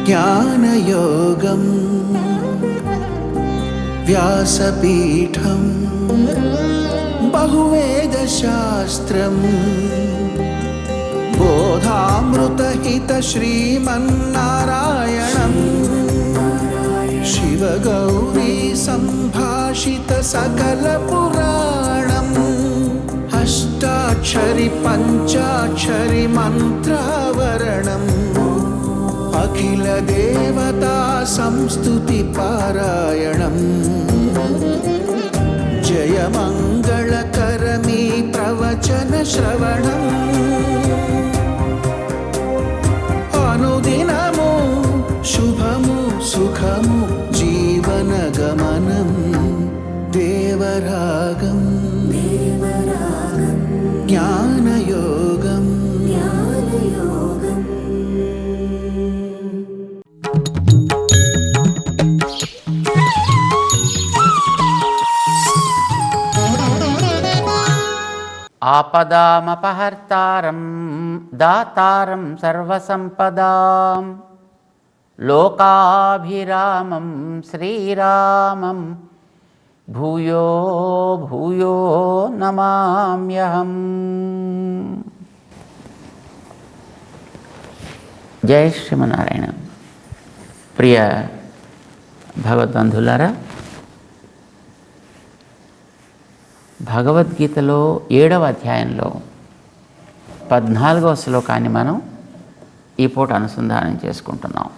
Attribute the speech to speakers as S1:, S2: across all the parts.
S1: జ్ఞానయోగం వ్యాసపీఠం బహువేదశాస్త్రం బోధామృతహిత శ్రీమన్నారాయణం శివగౌరీ సంభాషిత సకల పురాణం అష్టాక్షరి పంచాక్షరి మంత్రావరణం అఖిల దేవతా సంస్తుతి పారాయణం జయమంగళకరమీ ప్రవచన శ్రవణం అనుదినము శుభము సుఖము జీవన గమనం దేవరాగం జ్ఞానయోగం
S2: ఆపదామపహర్తారం దాతారం సర్వసంపదాం లోకాభిరామం శ్రీరామం భూయో భూయో నమామ్యహం. జై శ్రీమన్నారాయణ. ప్రియ భగవద్బంధులారా, భగవద్గీతలో 7వ అధ్యాయంలో 14వ శ్లోకాన్ని మనం ఈ పూట అనుసంధానం చేసుకుంటున్నాం.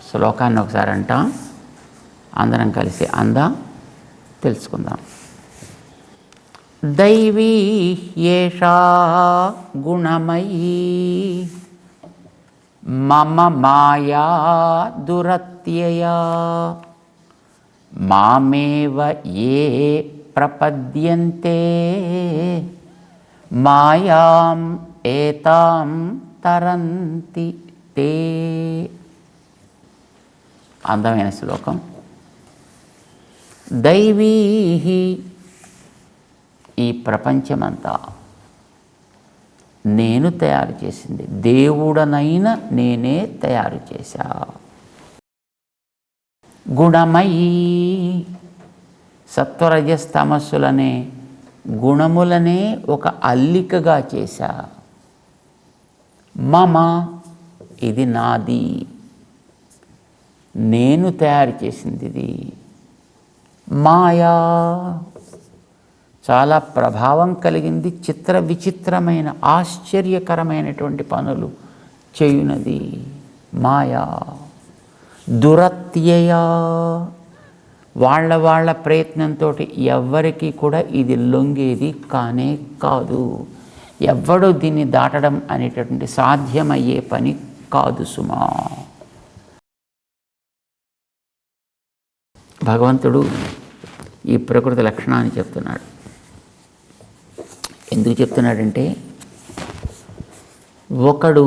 S2: శ్లోకాన్ని ఒకసారి అంటాం, అందరం కలిసి అందాం, తెలుసుకుందాం. దైవీ ఏషా గుణమయీ మమ మాయా దురత్యయా మామేవ ఏ ప్రపద్యంతే మాయాం ఏతాం తరంతి తే. అందమైన శ్లోకం. దైవీ, ఈ ప్రపంచమంతా నేను తయారు చేసింది, దేవుడనైనా నేనే తయారు చేశా. గుణమయీ, సత్వరజస్తమస్సులనే గుణములనే ఒక అల్లికగా చేశా. మమ, ఇది నాది, నేను తయారు చేసింది ఇది. మాయా, చాలా ప్రభావం కలిగింది, చిత్ర విచిత్రమైన ఆశ్చర్యకరమైనటువంటి పనులు చేయునది మాయా. దురత్యయా, వాళ్ళ ప్రయత్నంతో ఎవ్వరికీ కూడా ఇది లొంగేది కానే కాదు. ఎవ్వడూ దీన్ని దాటడం అనేటటువంటి సాధ్యమయ్యే పని కాదు సుమా. భగవంతుడు ఈ ప్రకృతి లక్షణాన్ని చెప్తున్నాడు. ఎందుకు చెప్తున్నాడంటే, ఒకడు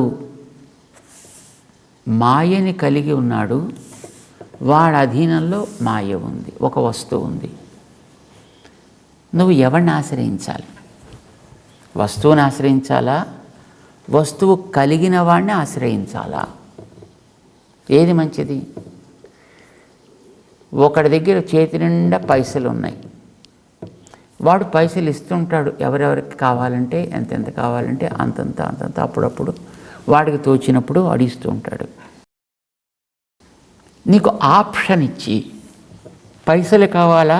S2: మాయని కలిగి ఉన్నాడు, వాడి అధీనంలో మాయ ఉంది, ఒక వస్తువు ఉంది. నువ్వు ఎవరిని ఆశ్రయించాలి? వస్తువుని ఆశ్రయించాలా, వస్తువు కలిగిన వాడిని ఆశ్రయించాలా? ఏది మంచిది? ఒకడి దగ్గర చేతి నిండా పైసలు ఉన్నాయి, వాడు పైసలు ఇస్తుంటాడు ఎవరెవరికి కావాలంటే, ఎంతెంత కావాలంటే అంతంత అప్పుడప్పుడు వాడికి తోచినప్పుడు అడిస్తూ ఉంటాడు. నీకు ఆప్షన్ ఇచ్చి పైసలు కావాలా,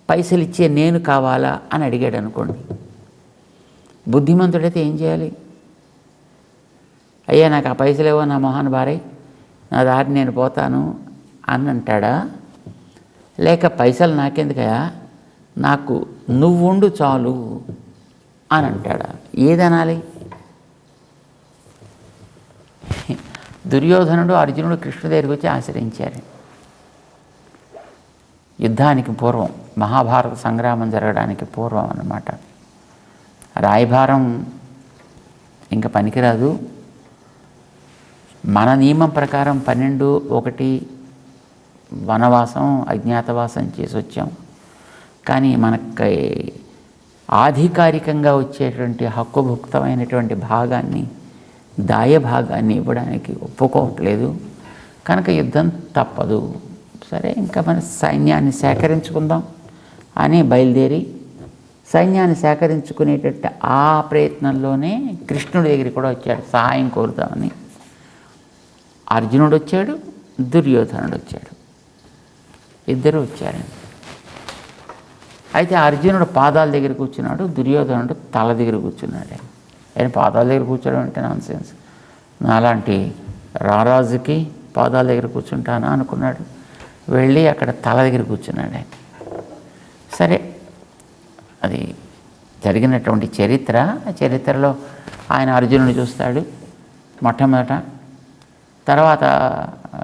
S2: పైసలు ఇచ్చే నేను కావాలా అని అడిగాడు అనుకోండి, బుద్ధిమంతుడైతే ఏం చేయాలి? అయ్యా నాకు ఆ పైసలు ఏవో, నా మొహాన్ని బారై, నా దారి నేను పోతాను అని అంటాడా? లేక పైసలు నాకెందుకయా, నాకు నువ్వుండు చాలు అని అంటాడా? ఏదనాలి? దుర్యోధనుడు అర్జునుడు కృష్ణుడి దగ్గరికి వచ్చి ఆశ్రయించారు. యుద్ధానికి పూర్వం, మహాభారత సంగ్రామం జరగడానికి పూర్వం అన్నమాట. రాయభారం ఇంకా పనికిరాదు, మన నియమం ప్రకారం 12:1 వనవాసం అజ్ఞాతవాసం చేసి వచ్చాం. కానీ మనకి ఆధికారికంగా వచ్చేటువంటి హక్కుభుక్తమైనటువంటి భాగాన్ని, దాయ భాగాన్ని ఇవ్వడానికి ఒప్పుకోవట్లేదు. కనుక యుద్ధం తప్పదు. సరే, ఇంకా మన సైన్యాన్ని సేకరించుకుందాం అని బయలుదేరి సైన్యాన్ని సేకరించుకునేటట్టు ఆ ప్రయత్నంలోనే కృష్ణుడి దగ్గరికి కూడా వచ్చాడు సహాయం కోరుదామని. అర్జునుడు వచ్చాడు, దుర్యోధనుడు వచ్చాడు, ఇద్దరు వచ్చారండి. అయితే అర్జునుడు పాదాల దగ్గర కూర్చున్నాడు, దుర్యోధనుడు తల దగ్గర కూర్చున్నాడు. ఆయన పాదాల దగ్గర కూర్చోవడం అంటే నాన్సెన్స్. నాలాంటి రారాజుకి పాదాల దగ్గర కూర్చుంటానా అనుకున్నాడు. వెళ్ళి అక్కడ తల దగ్గర కూర్చున్నాడు ఆయన. సరే, అది జరిగినటువంటి చరిత్ర. ఆ చరిత్రలో ఆయన అర్జునుడిని చూస్తాడు మొట్టమొదట. తర్వాత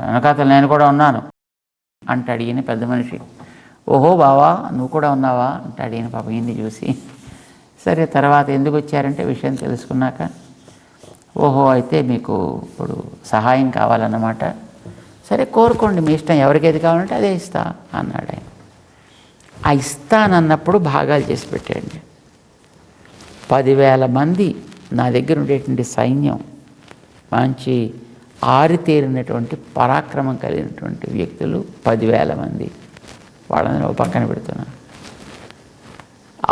S2: వెనకాతలు నేను కూడా ఉన్నాను అంటాడు ఈయన పెద్ద మనిషి. ఓహో బావా, నువ్వు కూడా ఉన్నావా అంటాడు ఈయన. పాపం ఈయన్ని చూసి. సరే, తర్వాత ఎందుకు వచ్చారంటే విషయం తెలుసుకున్నాక, ఓహో అయితే మీకు ఇప్పుడు సహాయం కావాలన్నమాట. సరే కోరుకోండి, మీ ఇష్టం, ఎవరికి ఏది కావాలంటే అదే ఇస్తా అన్నాడు ఆయన. ఆ ఇస్తానన్నప్పుడు భాగాలు చేసి పెట్టండి. 10,000 మంది నా దగ్గర ఉండేటువంటి సైన్యం, మంచి ఆరితేరినటువంటి పరాక్రమం కలిగినటువంటి వ్యక్తులు 10,000 మంది. వాళ్ళని ఒక పక్కన పెడుతున్నా.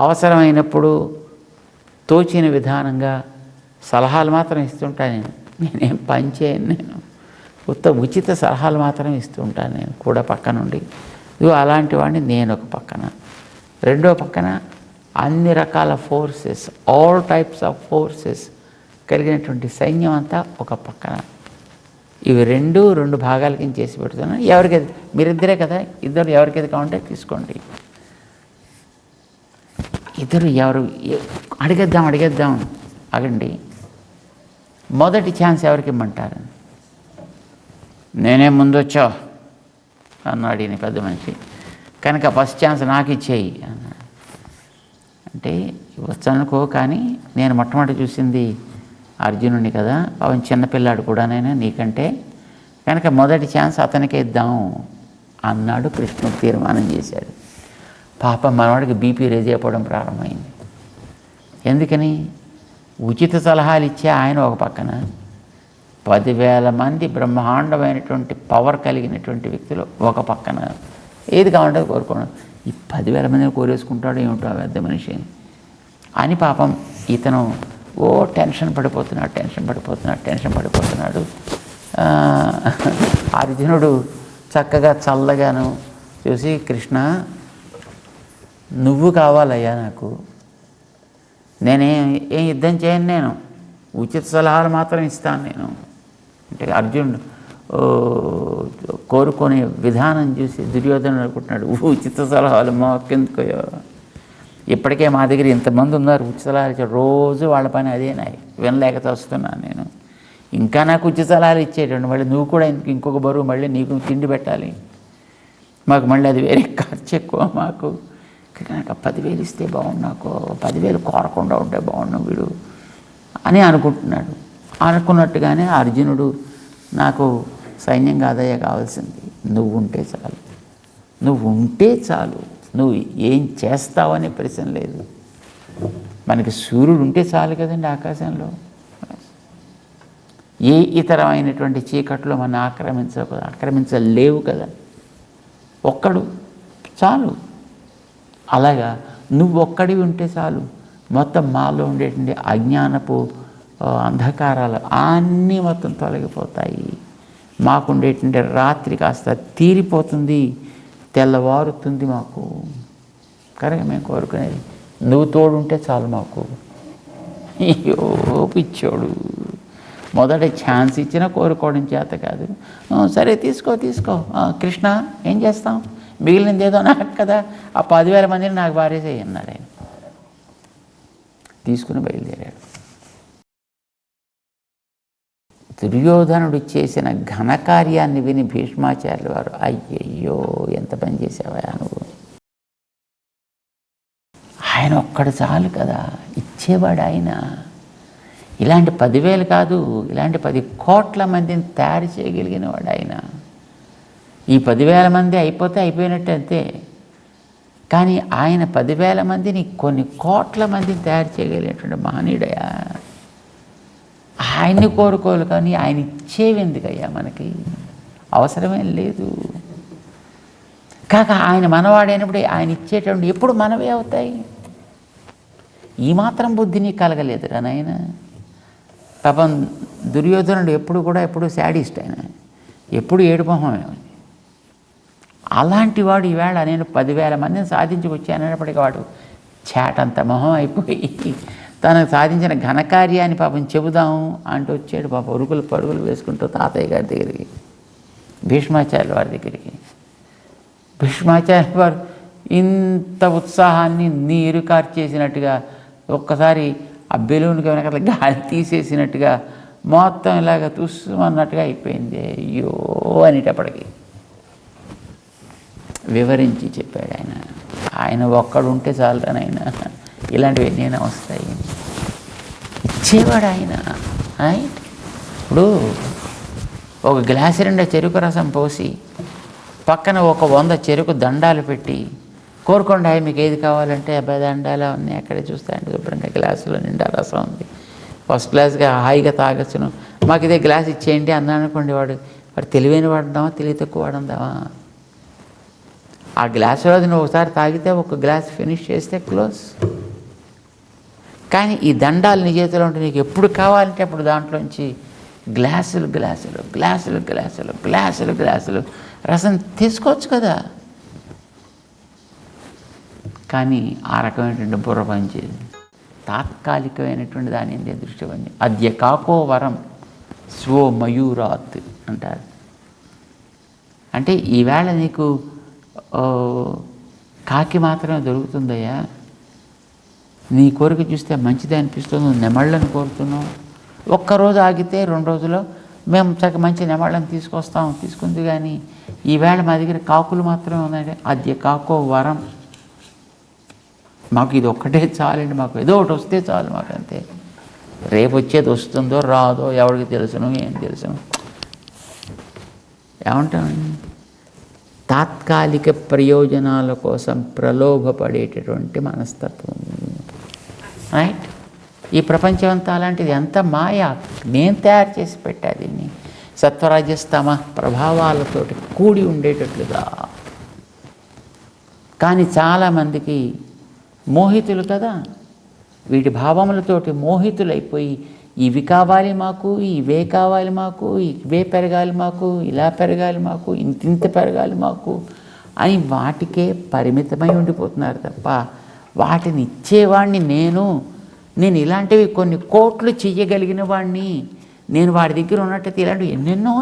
S2: అవసరమైనప్పుడు తోచిన విధానంగా సలహాలు మాత్రం ఇస్తుంటాను నేనేం పని చేయను. నేను ఉచిత సలహాలు మాత్రం ఇస్తుంటాను నేను కూడా పక్క నుండి. ఇదిగో అలాంటి వాడిని నేను ఒక పక్కన, రెండో పక్కన అన్ని రకాల forces, all types of forces కలిగినటువంటి సైన్యం అంతా ఒక పక్కన. ఇవి రెండు భాగాల కింద చేసి పెడుతున్నాను. ఎవరికైతే, మీరిద్దరే కదా, ఇద్దరు ఎవరికైతే కావాలంటే తీసుకోండి. ఇద్దరు ఎవరు అడిగేద్దాం అగండి. మొదటి ఛాన్స్ ఎవరికి ఇమ్మంటారు? నేనే ముందు వచ్చా అన్నాడు ఈయన పెద్ద మనిషి. కనుక ఫస్ట్ ఛాన్స్ నాకు ఇచ్చేయి అన్నాడు. అంటే ఇవ్వచ్చు అనుకో, కానీ నేను మొట్టమొదటి చూసింది అర్జునుడిని కదా, అవన్ చిన్నపిల్లాడు కూడానైనా నీకంటే, కనుక మొదటి ఛాన్స్ అతనికే ఇద్దాం అన్నాడు. కృష్ణుడు తీర్మానం చేశాడు. పాపం మనవాడికి బీపీ రేజ్ అయిపోవడం ప్రారంభమైంది. ఎందుకని? ఉచిత సలహాలు ఇచ్చే ఆయన ఒక పక్కన, 10,000 మంది బ్రహ్మాండమైనటువంటి పవర్ కలిగినటువంటి వ్యక్తులు ఒక పక్కన. ఏది కావాలంటే కోరుకోవడం. ఈ 10,000 మందిని కోరేసుకుంటాడు ఏమిటో ఆ పెద్ద మనిషి అని పాపం ఇతను టెన్షన్ పడిపోతున్నాడు. అర్జునుడు చక్కగా చల్లగాను చూసి, కృష్ణ నువ్వు కావాలయ్యా నాకు, ఏం యుద్ధం చేయను, నేను ఉచిత సలహాలు మాత్రం ఇస్తాను నేను అంటే. అర్జునుడు కోరుకునే విధానం చూసి దుర్యోధనుడు అనుకుంటున్నాడు, ఉచిత సలహాలు మాకెందుకయ్యో, ఇప్పటికే మా దగ్గర ఇంతమంది ఉన్నారు ఉచిత సలహాలు ఇచ్చారు, రోజు వాళ్ళ పని అదేనా, వినలేక వస్తున్నాను నేను. ఇంకా నాకు ఉచిత సలహాలు ఇచ్చేటండి, మళ్ళీ నువ్వు కూడా ఇంకొక బరువు, మళ్ళీ నీకు తిండి పెట్టాలి, మాకు మళ్ళీ అది వేరే ఖర్చు ఎక్కువ మాకు. నాకు 10,000 ఇస్తే బాగుండు, నాకు 10,000 కోరకుండా ఉంటే బాగుండు వీడు అని అనుకుంటున్నాడు. అనుకున్నట్టుగానే అర్జునుడు, నాకు సైన్యం కాదయ్యా కావాల్సింది, నువ్వు ఉంటే చాలు, నువ్వు ఏం చేస్తావనే ప్రశ్న లేదు. మనకి సూర్యుడు ఉంటే చాలు కదండి ఆకాశంలో. ఏ ఇతరమైనటువంటి చీకట్లో మనం ఆక్రమించలేవు కదా, ఒక్కడు చాలు. అలాగా నువ్వు ఒక్కడివి ఉంటే చాలు, మొత్తం మాలో ఉండేటువంటి అజ్ఞానపు అంధకారాలు అన్నీ మొత్తం తొలగిపోతాయి. మాకుండేటువంటి రాత్రి కాస్త తీరిపోతుంది, తెల్లవారుతుంది మాకు. కరెక్ట్, మేము కోరుకునేది నువ్వు తోడుంటే చాలు మాకు. అయ్యో పిచ్చోడు, మొదట ఛాన్స్ ఇచ్చినా కోరుకోవడం చేత కాదు. సరే తీసుకో కృష్ణ, ఏం చేస్తాం, మిగిలినది ఏదో నాకు కదా, ఆ 10,000 మందిని నాకు పారేసేయి అన్నాడు ఆయన. తీసుకుని బయలుదేరాడు. దుర్యోధనుడు చేసిన ఘనకార్యాన్ని విని భీష్మాచార్యుల వారు, అయ్యయ్యో ఎంత పని చేసావా నువ్వు, ఆయన ఒక్కడు చాలు కదా ఇచ్చేవాడు ఆయన. ఇలాంటి 10,000 కాదు, ఇలాంటి 10 కోట్ల మందిని తయారు చేయగలిగిన వాడు ఆయన. ఈ 10,000 మంది అయిపోయినట్టు అంతే, కానీ ఆయన 10,000 మందిని కొన్ని కోట్ల మందిని తయారు చేయగలిగినటువంటి మహనీయుడయ్యా. ఆయన్ని కోరుకోవాలి కానీ ఆయన ఇచ్చేవి ఎందుకయ్యా మనకి, అవసరమేం లేదు. కాక ఆయన మనవాడైనప్పుడు ఆయన ఇచ్చేటువంటి ఎప్పుడు మనవే అవుతాయి. ఈ మాత్రం బుద్ధి నీకు కలగలేదురా నాయన. పాపం దుర్యోధనుడు ఎప్పుడు శాడిస్ట్, ఆయన ఎప్పుడు ఏడుమొహమే. అలాంటి వాడు ఈవేళ నేను 10,000 మందిని సాధించుకొచ్చానప్పటికీ వాడు చేటంత మొహం అయిపోయి తనకు సాధించిన ఘనకార్యాన్ని పాపం చెబుదాం అంటూ వచ్చాడు. పాపం ఉరుకులు పరుగులు వేసుకుంటూ తాతయ్య గారి దగ్గరికి, భీష్మాచార్యుల వారి దగ్గరికి. భీష్మాచార్యుల వారు ఇంత ఉత్సాహాన్ని నీరు కార్చేసినట్టుగా, ఒక్కసారి ఆ బెలూన్కి వెనకాల గాలి తీసేసినట్టుగా మొత్తం ఇలాగ తుస్సుమన్నట్టుగా అయిపోయింది. అయ్యో అనేటప్పటికి వివరించి చెప్పాడు ఆయన. ఆయన ఒక్కడుంటే చాలరానైనా ఇలాంటివి ఎన్నైనా వస్తాయి ఇచ్చేవాడు ఆయన. ఇప్పుడు ఒక గ్లాసు నిండా చెరుకు రసం పోసి పక్కన ఒక 100 చెరుకు దండాలు పెట్టి, కోరుకోండి మీకు ఏది కావాలంటే, అబ్బాయి దండాలు ఉన్నాయి అక్కడే చూస్తాయంటే శుభ్రంగా గ్లాసులో నిండా రసం ఉంది, ఫస్ట్ క్లాస్గా హాయిగా తాగొచ్చును, మాకు ఇదే గ్లాస్ ఇచ్చేయండి అన్నాను అనుకోండి, వాడు తెలివైన వాడుదామా తెలివి తక్కువ వాడుందామా? ఆ గ్లాసులో నువ్వు ఒకసారి తాగితే ఒక గ్లాస్ ఫినిష్ చేస్తే క్లోజ్. కానీ ఈ దండాలు నీ చేతిలో ఉంటే నీకు ఎప్పుడు కావాలంటే అప్పుడు దాంట్లోంచి గ్లాసులు గ్లాసులు గ్లాసులు గ్లాసులు గ్లాసులు గ్లాసులు రసం తీసుకోవచ్చు కదా. కానీ ఆ రకమైనటువంటి బుర్ర పనిచేది. తాత్కాలికమైనటువంటి దాని ఏంటి దృష్టి పని. అద్య కాకో వరం స్వో మయూరాత్ అంటారు. అంటే ఈవేళ నీకు కాకి మాత్రమే దొరుకుతుందయ్యా, నీ కోరిక చూస్తే మంచిదే అనిపిస్తుంది, నెమళ్ళని కోరుతున్నావు. ఒక్కరోజు ఆగితే 2 రోజుల్లో మేము మంచి నెమళ్ళని తీసుకుంది. కానీ ఈవేళ మా దగ్గర కాకులు మాత్రమే ఉన్నాయంటే అద్య కాకో వరం, మాకు ఇది ఒక్కటే చాలండి, మాకు ఏదో ఒకటి వస్తే చాలు మాకు అంతే. రేపు వచ్చేది వస్తుందో రాదో ఎవరికి తెలుసును, ఏం తెలుసును. ఏమంటామండి? తాత్కాలిక ప్రయోజనాల కోసం ప్రలోభపడేటటువంటి మనస్తత్వం. రైట్? ఈ ప్రపంచం అంతా అలాంటిది. ఎంత మాయ నేను తయారు చేసి పెట్టా దీన్ని, సత్వరజస్తమ ప్రభావాలతోటి కూడి ఉండేటట్లుగా. కానీ చాలామందికి మోహితులు కదా, వీటి భావములతోటి మోహితులైపోయి ఇవి కావాలి మాకు, ఇవే కావాలి మాకు, ఇవే పెరగాలి మాకు, ఇలా పెరగాలి మాకు, ఇంత పెరగాలి మాకు అని వాటికే పరిమితమై ఉండిపోతున్నారు తప్ప వాటిని ఇచ్చేవాడిని నేను ఇలాంటివి కొన్ని కోట్లు చెయ్యగలిగిన వాడిని, నేను వాడి దగ్గర ఉన్నట్టయితే ఇలాంటివి ఎన్నెన్నో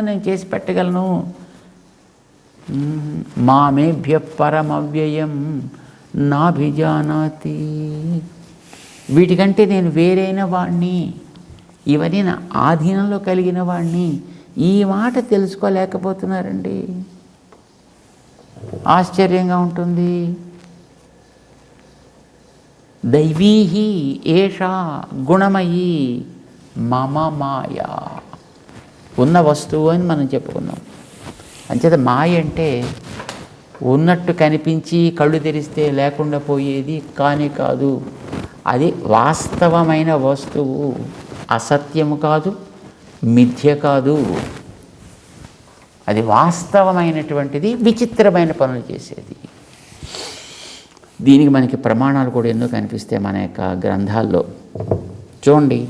S2: నేను చేసి పెట్టగలను. మామేభ్య పరమవ్యయం నాభిజానాతి, వీటికంటే నేను వేరైన వాడిని, ఇవన్నీ నా ఆధీనంలో కలిగిన వాడిని. ఈ మాట తెలుసుకోలేకపోతున్నారండి. ఆశ్చర్యంగా ఉంటుంది. దైవీహి ఏషా గుణమయీ మమ మాయా, ఉన్న వస్తువు అని మనం చెప్పుకున్నాం. అంచేత మాయ అంటే ఉన్నట్టు కనిపించి కళ్ళు తెరిస్తే లేకుండా పోయేది కానీ కాదు. అది వాస్తవమైన వస్తువు, అసత్యము కాదు, మిథ్య కాదు. అది వాస్తవమైనటువంటిది, విచిత్రమైన పనులు చేసేది. దీనికి మనకి ప్రమాణాలు కూడా ఎన్నో కనిపిస్తాయి మన యొక్క గ్రంథాల్లో. చూడండి,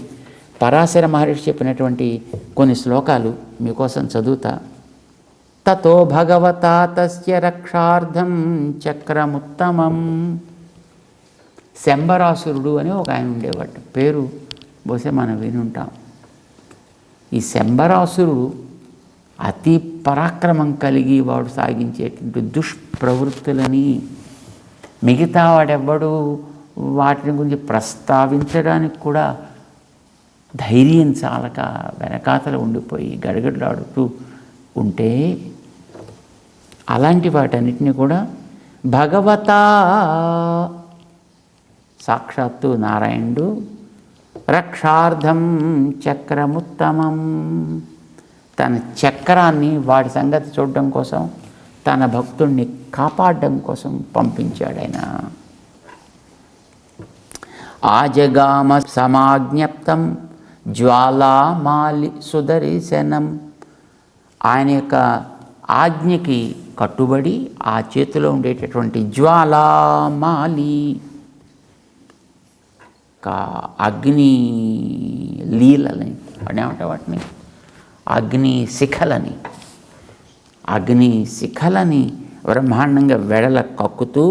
S2: పరాశర మహర్షి చెప్పినటువంటి కొన్ని శ్లోకాలు మీకోసం చదువుతా. తతో భగవతా తస్య రక్షార్థం చక్రముత్తమం. శంబరాసురుడు అని ఒక ఆయన ఉండేవాడు, పేరు బహుశా మనం వినుంటాం. ఈ శంబరాసురుడు అతి పరాక్రమం కలిగి వాడు సాగించేటువంటి దుష్ప్రవృత్తులని మిగతా వాడెవ్వడు వాటిని గురించి ప్రస్తావించడానికి కూడా ధైర్యం చాలక వెనకాతల ఉండిపోయి గడగడలాడుతూ ఉంటే, అలాంటి వాటన్నిటిని కూడా భగవతా, సాక్షాత్తు నారాయణుడు, రక్షార్థం చక్రముత్తమం, తన చక్రాన్ని వాడి సంగతి చూడడం కోసం, తన భక్తుడిని కాపాడడం కోసం పంపించాడు ఆయన. ఆజగామ సమాజ్ఞప్తం జ్వాలామాలి సుదర్శనం. ఆయన యొక్క ఆజ్ఞకి కట్టుబడి ఆ చేతిలో ఉండేటటువంటి జ్వాలామాలి, అగ్ని లీలని ఏమంటే వాటిని అగ్ని శిఖలని బ్రహ్మాండంగా వెడల కక్కుతూ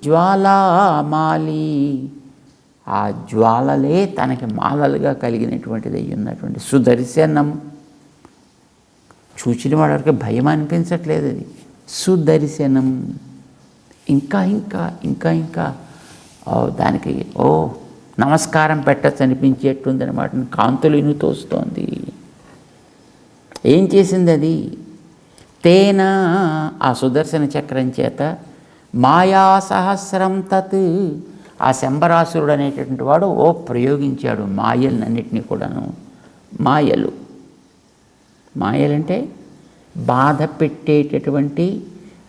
S2: జ్వాలామాలి, ఆ జ్వాలలే తనకి మాలలుగా కలిగినటువంటిది అయ్యి ఉన్నటువంటి సుదర్శనం. చూచిన వాడికి భయం అనిపించట్లేదు, అది సుదర్శనం. ఇంకా ఇంకా ఇంకా ఇంకా దానికి నమస్కారం పెట్టచ్చు అనిపించేట్టుంది అనమాట. కాంతులు ఇనుతోస్తోంది. ఏం చేసింది అది? తేన, ఆ సుదర్శన చక్రం చేత, మాయా సహస్రం తత్, ఆ శంబరాసురుడు అనేటటువంటి వాడు ప్రయోగించాడు మాయలన్నిటినీ కూడాను. మాయలంటే బాధ పెట్టేటటువంటి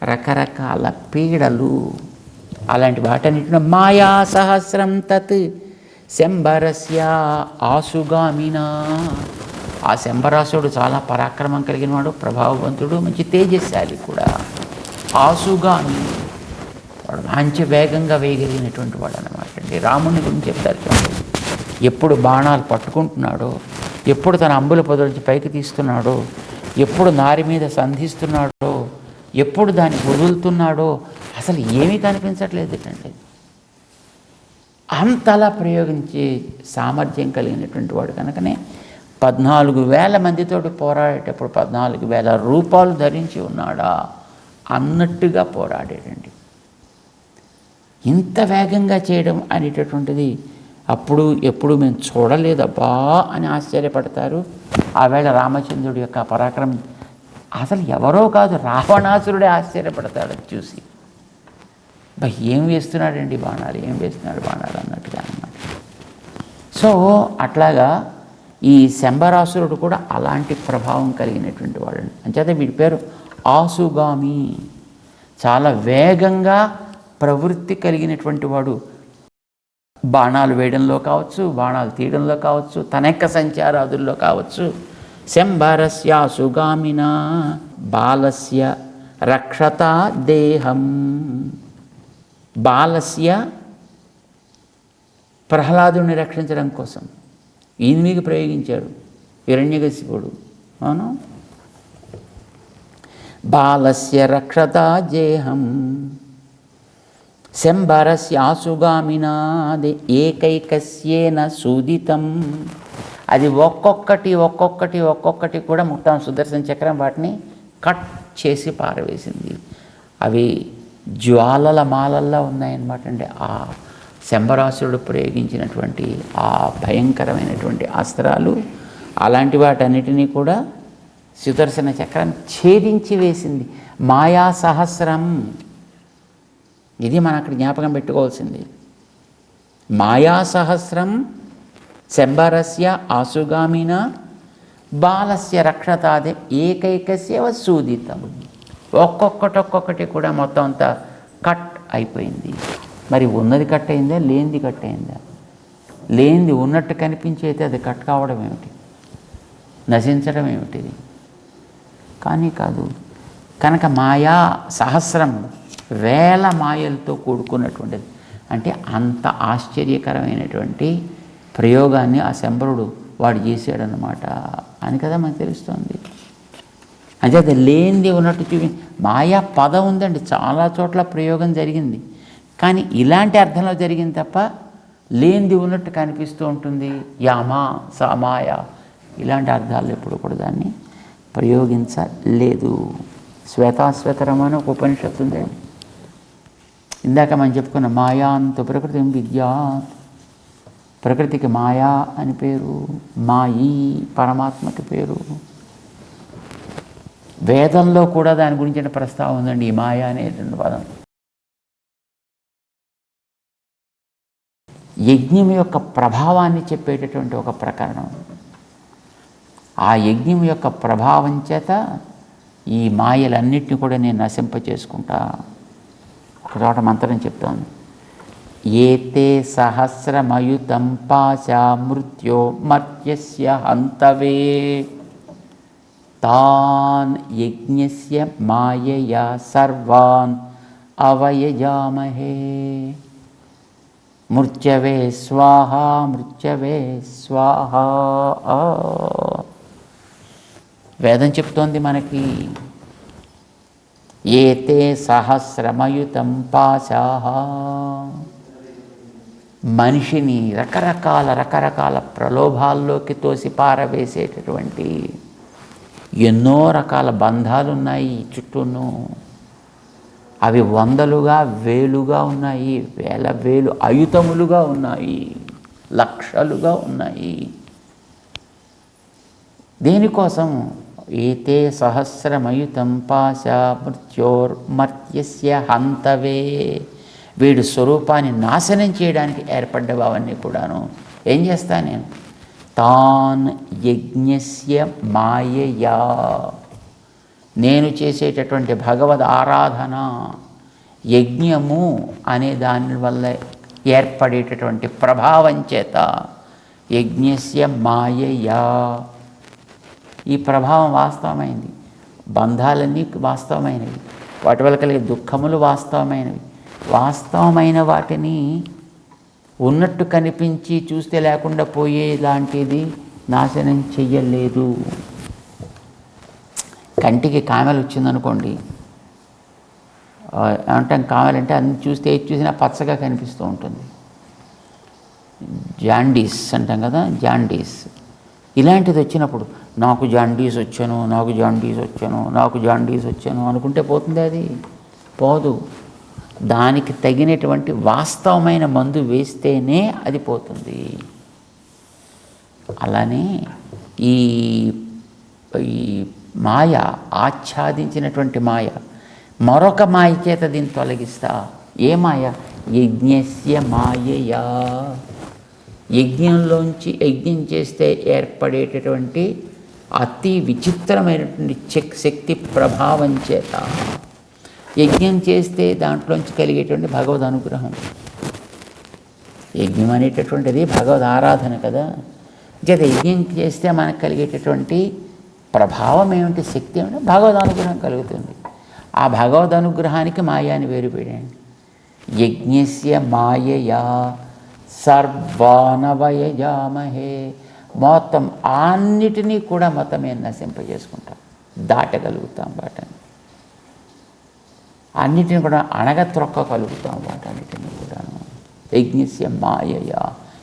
S2: రకరకాల పీడలు, అలాంటి వాటన్నిటిని మాయా సహస్రం తత్ శంబరస్య ఆసుగామినా. ఆ శంబరాసుడు చాలా పరాక్రమం కలిగిన వాడు, ప్రభావవంతుడు, మంచి తేజశాలి కూడా. ఆసుగామి, వాడు మంచి వేగంగా వేయగలిగినటువంటి వాడు అన్నమాట అండి. రాముని గురించి చెప్తారు చూడండి. ఎప్పుడు బాణాలు పట్టుకుంటున్నాడో, ఎప్పుడు తన అంబుల పొదరించి పైకి తీస్తున్నాడో, ఎప్పుడు నారి మీద సంధిస్తున్నాడో, ఎప్పుడు దాన్ని వదులుతున్నాడో అసలు ఏమీ కనిపించట్లేదుటండి. అంతలా ప్రయోగించే సామర్థ్యం కలిగినటువంటి వాడు కనుకనే 14,000 మందితోటి పోరాడేటప్పుడు 14,000 రూపాలు ధరించి ఉన్నాడా అన్నట్టుగా పోరాడేటండి. ఇంత వేగంగా చేయడం అనేటటువంటిది ఎప్పుడు మేము చూడలేదబ్బా అని ఆశ్చర్యపడతారు. ఆవేళ రామచంద్రుడి యొక్క పరాక్రమం అసలు ఎవరో కాదు, రావణాసురుడే ఆశ్చర్యపడతాడు చూసి. ఏం వేస్తున్నాడండి బాణాలు, ఏం వేస్తున్నాడు బాణాలు అన్నట్టుగా అన్నమాట. సో అట్లాగా ఈ శంబరాసురుడు కూడా అలాంటి ప్రభావం కలిగినటువంటి వాడు. అంచేత వీడి పేరు ఆసుగామి. చాలా వేగంగా ప్రవృత్తి కలిగినటువంటి వాడు. బాణాలు వేయడంలో కావచ్చు, బాణాలు తీయడంలో కావచ్చు, తన యొక్క సంచారాదుల్లో కావచ్చు. శంబరస్యాసుగామిన బాలస్య రక్షత దేహం. బాలస్య, ప్రహ్లాదుని రక్షించడం కోసం ఈయన మీద ప్రయోగించాడు హిరణ్యకశిపుడు. అవును, బాలస్య రక్షత దేహం శంబరస్యాసుగామినాది ఏకైకస్యేన సూదితం. అది ఒక్కొక్కటి కూడా మొత్తం సుదర్శన చక్రం వాటిని కట్ చేసి పారవేసింది. అవి జ్వాలల మాలల్లో ఉన్నాయన్నమాట అండి. ఆ శంబరాసురుడు ప్రయోగించినటువంటి ఆ భయంకరమైనటువంటి అస్త్రాలు, అలాంటి వాటన్నిటినీ కూడా సుదర్శన చక్రం ఛేదించి వేసింది. మాయా సహస్రం, ఇది మనం అక్కడ జ్ఞాపకం పెట్టుకోవాల్సింది. మాయా సహస్రం శంబరస్య ఆసుగామిన బాలస్య రక్షతాదే ఏకైకస్య సూదితం. ఒక్కొక్కటి కూడా మొత్తం అంతా కట్ అయిపోయింది. మరి ఉన్నది కట్ అయిందా, లేనిది కట్ అయిందా? లేనిది ఉన్నట్టు కనిపించి అయితే అది కట్ కావడం ఏమిటి, నశించడం ఏమిటిది? కానీ కాదు. కనుక మాయా సహస్రం, వేల మాయలతో కూడుకున్నటువంటిది. అంటే అంత ఆశ్చర్యకరమైనటువంటి ప్రయోగాన్ని ఆ శంబరుడు వాడు చేశాడనమాట అని కదా మనకు తెలుస్తుంది. అంటే అది లేనిది ఉన్నట్టు మాయా పదం ఉందండి, చాలా చోట్ల ప్రయోగం జరిగింది. కానీ ఇలాంటి అర్థంలో జరిగింది తప్ప లేనిది ఉన్నట్టు కనిపిస్తూ ఉంటుంది. యామా సామాయ ఇలాంటి అర్థాలు ఎప్పుడు కూడా దాన్ని ప్రయోగించలేదు. శ్వేతాశ్వేతరం అని ఒక ఉపనిషత్తు ఉందండి. ఇందాక మనం చెప్పుకున్న మాయాంత ప్రకృతి విద్యా, ప్రకృతికి మాయా అని పేరు, మాయి పరమాత్మకి పేరు. వేదంలో కూడా దాని గురించిన ప్రస్తావన ఉందండి, ఈ మాయా అనేటువంటి పదం. యజ్ఞం యొక్క ప్రభావాన్ని చెప్పేటటువంటి ఒక ప్రకరణం. ఆ యజ్ఞం యొక్క ప్రభావం చేత ఈ మాయలన్నిటిని కూడా నేను నశింపచేసుకుంటా. ఒక చోట మంత్రం చెప్తాను. ఏతే సహస్రమయుతం పాశా మృత్యో మర్త్యస్య హంతవే. తాన్ యజ్ఞస్య మాయయా సర్వాన్ అవయజామహే. మృత్యవే స్వాహ మృత్యవే స్వాహ. వేదం చెప్తోంది మనకి, ఏతే సహస్రమయుతం పాశాః. మనిషిని రకరకాల ప్రలోభాల్లోకి తోసి పారవేసేటటువంటి ఎన్నో రకాల బంధాలు ఉన్నాయి చుట్టూను. అవి వందలుగా వేలుగా ఉన్నాయి, వేలు అయుతములుగా ఉన్నాయి, లక్షలుగా ఉన్నాయి. దేనికోసం? ఏతే సహస్రమయుతం పాశా మృత్యోర్మర్త్యస్య హంతవే. వీడి స్వరూపాన్ని నాశనం చేయడానికి ఏర్పడ్డవి అవన్నీ కూడాను. ఏం చేస్తా నేను? తాన్ యజ్ఞస్య మాయయా. నేను చేసేటటువంటి భగవద్ ఆరాధన, యజ్ఞము అనే దాని వల్ల ఏర్పడేటటువంటి ప్రభావం చేత, యజ్ఞస్య మాయయా, ఈ ప్రభావం వాస్తవమైంది. బంధాలన్నీ వాస్తవమైనవి, వాటి వల్ల కలిగే దుఃఖములు వాస్తవమైనవి. వాస్తవమైన వాటిని ఉన్నట్టు కనిపించి చూస్తే లేకుండా పోయేలాంటిది నాశనం చెయ్యలేదు. కంటికి కామెలు వచ్చిందనుకోండి, ఏమంటాం కామెలంటే అన్ని చూస్తే ఏది చూసినా పచ్చగా కనిపిస్తూ ఉంటుంది. జాండీస్ అంటాం కదా, జాండీస్. ఇలాంటిది వచ్చినప్పుడు నాకు జాండీస్ వచ్చాను, నాకు జాండీస్ వచ్చాను, నాకు జాండీస్ వచ్చాను అనుకుంటే పోతుంది? అది పోదు. దానికి తగినటువంటి వాస్తవమైన మందు వేస్తేనే అది పోతుంది. అలానే ఈ మాయ, ఆచ్ఛాదించినటువంటి మాయ, మరొక మాయ చేత దీన్ని తొలగిస్తా. ఏ మాయ? యజ్ఞస్య మాయయా. యజ్ఞంలోంచి, యజ్ఞం చేస్తే ఏర్పడేటటువంటి అతి విచిత్రమైనటువంటి శక్తి ప్రభావం చేత, యజ్ఞం చేస్తే దాంట్లోంచి కలిగేటువంటి భగవద్ అనుగ్రహం. యజ్ఞం అనేటటువంటిది భగవద్ ఆరాధన కదా. చేత యజ్ఞం చేస్తే మనకు కలిగేటటువంటి ప్రభావం ఏమిటి, శక్తి ఏమిటి? భగవద్ అనుగ్రహం కలుగుతుంది. ఆ భగవద్ అనుగ్రహానికి మాయాని వేరుపేయండి. యజ్ఞస్య మాయయా సర్వానవయజామహే. మొత్తం అన్నిటినీ కూడా మొత్తమే నశింపజేసుకుంటాం, దాటగలుగుతాం వాటిని. అన్నిటిని కూడా అణగత్రొక్కగలుగుతాం వాటన్నిటిని కూడాను. యజ్ఞస్య మాయయా,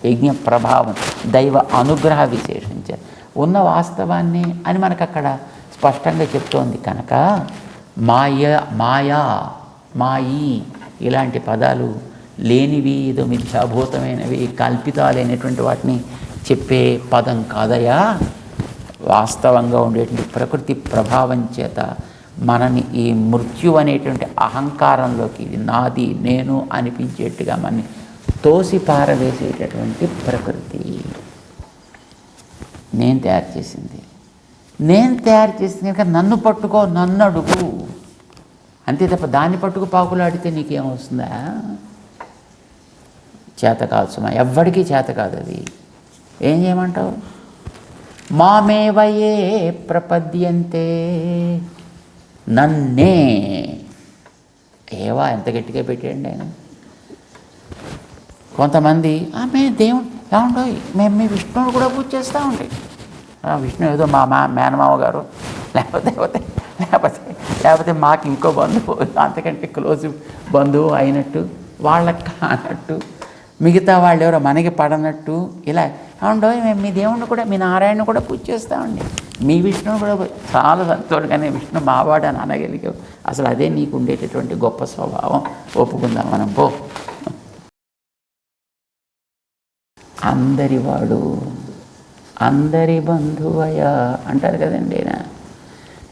S2: యజ్ఞ ప్రభావం, దైవ అనుగ్రహ విశేషించ ఉన్న వాస్తవాన్ని అని మనకు అక్కడ స్పష్టంగా చెప్తోంది కనుక మాయా, మాయి ఇలాంటి పదాలు లేనివి, ఏదో మిథ్యాభూతమైనవి, కల్పితాలైనటువంటి వాటిని చెప్పే పదం కాదయా. వాస్తవంగా ఉండేటువంటి ప్రకృతి ప్రభావం చేత మనని ఈ మృత్యు అనేటువంటి అహంకారంలోకి, ఇది నాది నేను అనిపించేట్టుగా మనని తోసి పారవేసేటటువంటి ప్రకృతి నేను తయారు చేసింది. నేను తయారు చేసింది కనుక నన్ను పట్టుకో, నన్ను అడుగు అంతే తప్ప దాన్ని పట్టుకు పాకులాడితే నీకేమొస్తుందా? చేత కాదు సుమా, ఎవ్వడికీ చేత కాదు అది. ఏం చేయమంటావు? మామేవయే ప్రపద్యంతే, నన్నే. ఏవా ఎంత గట్టిగా పెట్టేయండి ఆయన. కొంతమంది మేము దేవుడు ఏమండో మేము మీ విష్ణువుని కూడా పూజ చేస్తూ ఉంటాయి. విష్ణు ఏదో మా మేనమామ గారు, లేకపోతే మాకు ఇంకో బంధువు, అంతకంటే క్లోజ్ బంధువు అయినట్టు, వాళ్ళకి కానట్టు, మిగతా వాళ్ళు ఎవరో మనకి పడనట్టు, ఇలా ఏమండో మేము మీ దేవుణ్ణి కూడా, మీ నారాయణని కూడా పూజ చేస్తామండి, మీ విష్ణువుని కూడా చాలా సంతోషంగానే విష్ణు మావాడు అని అనగలిగావు. అసలు అదే నీకు ఉండేటటువంటి గొప్ప స్వభావం. ఒప్పుకుందాం మనం. పో, అందరివాడు అందరి బంధువయ అంటారు కదండి.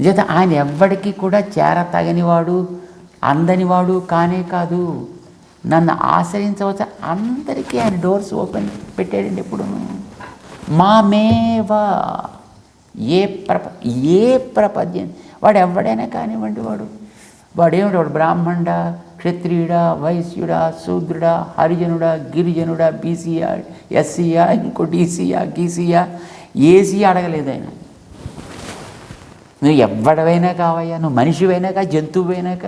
S2: చేత ఆయన ఎవ్వడికి కూడా చేరతగనివాడు, అందనివాడు కానే కాదు. నన్ను ఆశ్రయించవచ్చు అందరికీ ఆయన డోర్స్ ఓపెన్ పెట్టాడండి. ఎప్పుడు మామేవా, ఏ ప్రపద్యం, వాడు ఎవడైనా కానివ్వండి, వాడేమిటి, వాడు బ్రాహ్మణుడా, క్షత్రియుడా, వైశ్యుడా, శూద్రుడా, హరిజనుడా, గిరిజనుడా, బీసీయా, ఎస్సీయా, ఇంకో డీసీయా, గీసీయా, ఏసీ అడగలేదు ఆయన. నువ్వు ఎవ్వడవైనా కావయ్యా, నువ్వు మనిషివైనాక జంతువువైనాక.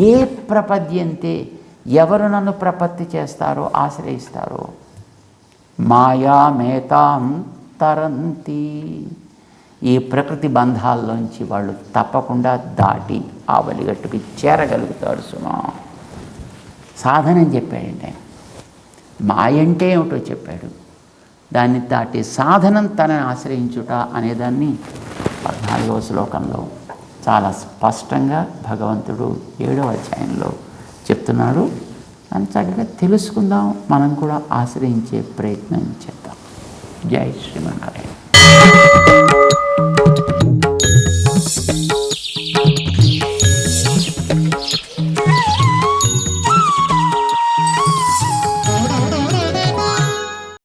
S2: ఏ ప్రపద్యంతే, ఎవరు నన్ను ప్రపత్తి చేస్తారో, ఆశ్రయిస్తారో, మాయామేతాం తరంతి, ఈ ప్రకృతి బంధాల్లోంచి వాళ్ళు తప్పకుండా దాటి ఆవలిగట్టుకి చేరగలుగుతారు సుమా. సాధన అని చెప్పాడండి ఆయన. మాయ అంటే ఏమిటో చెప్పాడు. దాన్ని దాటి సాధనం తనని ఆశ్రయించుట అనేదాన్ని 14వ శ్లోకంలో చాలా స్పష్టంగా భగవంతుడు 7వ అధ్యాయంలో చెప్తున్నాడు. అని చక్కగా తెలుసుకుందాం, మనం కూడా ఆశ్రయించే ప్రయత్నం చేద్దాం. జై శ్రీమన్నారాయణ.